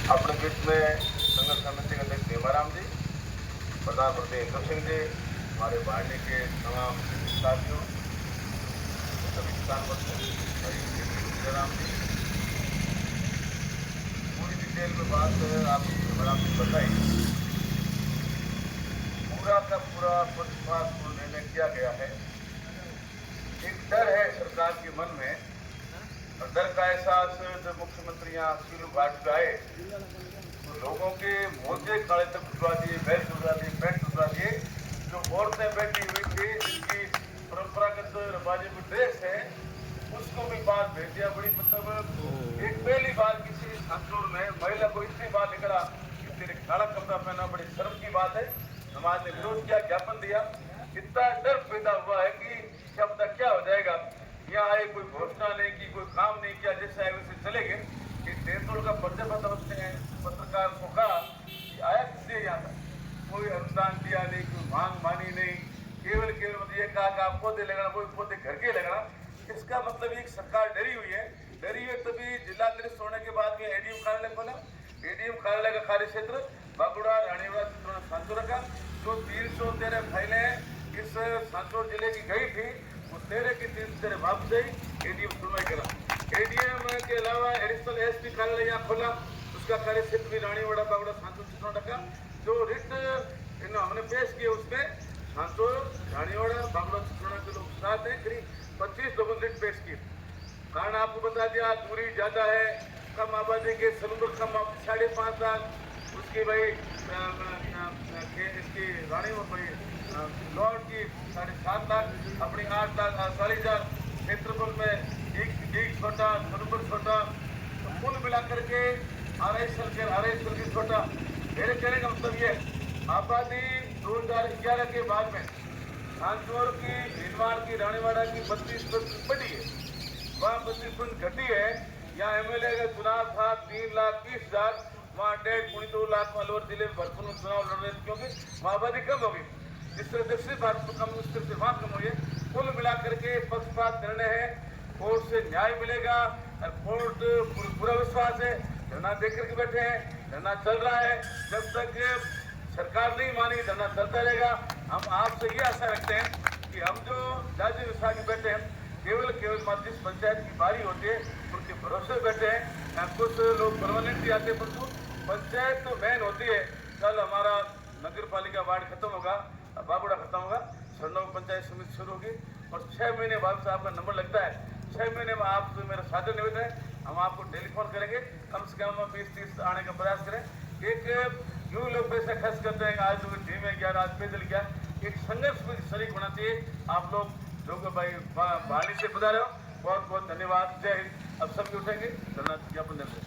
अपने बीच में संघर्ष समिति के अध्यक्ष भीमाराम जी, प्रधानमंत्री इंद्र सिंह जी, हमारे वाहिनी के तमाम साथियों, सभी किसान बंधु, जयराम जी, पूरी डिटेल में बात आप भीमाराम जी बताई। पूरा का पूरा पक्षपातपूर्ण निर्णय किया गया है। एक डर है सरकार के मन में, और डर का एहसास जब मुख्यमंत्री यहाँ सीलू घाट पे आए तो लोगों के मोजे काले तक उठवा दिए, बेल्ट उठवा दिए, पैंट उठवा दिए। जो औरतें बैठी हुई थी जिनकी परंपरागत रवाजी ड्रेस है उसको भी बाहर भेज दिया। बड़ी मतलब एक पहली बार किसी संतूर में महिला को इतनी बार निकला कि तेरे काला कपड़ा पहना, बड़ी शर्म की बात है। समाज ने विरोध किया, ज्ञापन दिया। इतना डर पैदा हुआ है कि क्या पता क्या हो जाएगा। यहाँ आए, कोई घोषणा नहीं की, कोई काम नहीं किया, जैसे आए वैसे चले गए। कि तेंदुल का पर्चे बदलते हैं पत्रकार को कहा कि आया किसने यहाँ तक, कोई अनुदान दिया नहीं, कोई मांग मानी नहीं, केवल मतलब ये कहा कि आप पौधे लगाना, कोई पौधे घर के लगाना। इसका मतलब एक सरकार डरी हुई है। डरी हुई तभी जिला अध्यक्ष होने के बाद में एडीएम कार्यालय खोला। एडीएम कार्यालय का कार्य क्षेत्र बागुड़ा रानीवाड़ा चित्रोड़ सांचौर का, जो 313 फाइलें इस सांचौर जिले की गई थी, वो 13 की 313 वापस आई। एडीएम सुनवाई करा। एडीएम के अलावा एडिशनल एसपी कार्यालय यहाँ खोला, उसका कार्य क्षेत्र भी रानीवाड़ा बागुड़ा सांचौर चित्रोड़ का। जो रिट हमने पेश किए उसमें सांचौर रानीवाड़ा बागुड़ा चित्रोड़ के लोग साथ हैं। करीब 25 लोगों ने रिट पेश किए। कारण आपको बता दिया, दूरी ज्यादा है, कम आबादी के समुद्र कम 5.5 लाख, उसकी भाई इसकी रानी भाई लॉर्ड की 7.5 लाख, अपनी 8 लाख 40,000 क्षेत्रफल में एक छोटा समुद्र छोटा, तो कुल मिलाकर के आरआई सर्किल छोटा। मेरे कहने का मतलब ये आबादी 2011 के बाद में सांचौर की, भीलवाड़ा की, रानीवाड़ा की 32% बढ़ी है, वहाँ 32% घटी है। यहाँ एमएलए का चुनाव था 3,20,000, वहाँ 1.5-2 लाख अलवर जिले में भरपूर चुनाव लड़ रहे थे, क्योंकि वहाँ आबादी कम हो गई। जिस तरह दक्षिण भारत में कम, उस तरह से वहाँ कम हुई है। कुल मिलाकर के पक्षपात निर्णय है, कोर्ट से न्याय मिलेगा। और कोर्ट पूरा विश्वास है, धरना देख करके बैठे हैं, धरना चल रहा है। जब तक सरकार नहीं मानी धरना चलता रहेगा। हम आपसे ये आशा रखते हैं कि हम जो राज्य विभाग में बैठे हैं, केवल मात्र जिस पंचायत की बारी होती है उनके भरोसे बैठे हैं। कुछ लोग परमानेंट भी आते हैं, परंतु पंचायत तो मेन होती है। कल हमारा नगर पालिका वार्ड खत्म होगा, बागुड़ा खत्म होगा, सरनौ पंचायत समिति शुरू होगी, और 6 महीने बाद से आपका नंबर लगता है। 6 महीने में आप मेरा साझा निवेदन है, हम आपको टेलीफोन करेंगे, कम से कम 20-30 आने का प्रयास करें। एक यूँ लोग पैसा खर्च करते हैं, आज लोग जिम में गया, आज पैदल गया। एक संघर्ष में शरीक होना चाहिए। आप लोग जो भाई वाणी से पधारे हो, बहुत बहुत धन्यवाद। जय हिंद। अब सभी उठेंगे, धरना ज्ञापन देते हैं।